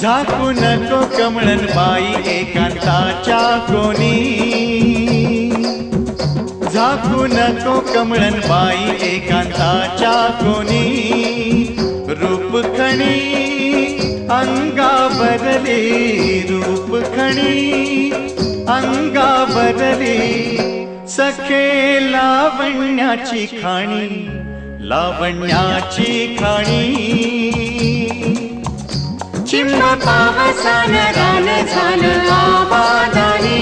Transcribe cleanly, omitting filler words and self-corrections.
झाकू नको कमळन बाई एकांताच्या कोणी, झाकू नको कमळन बाई एकांताच्या कोणी, रूप खणी अंगावरली, रूप खणी अंगावरली, सखे लावण्याची खाणी, लावण्याची खाणी. चिंब पावसान रान झालं आबादानी,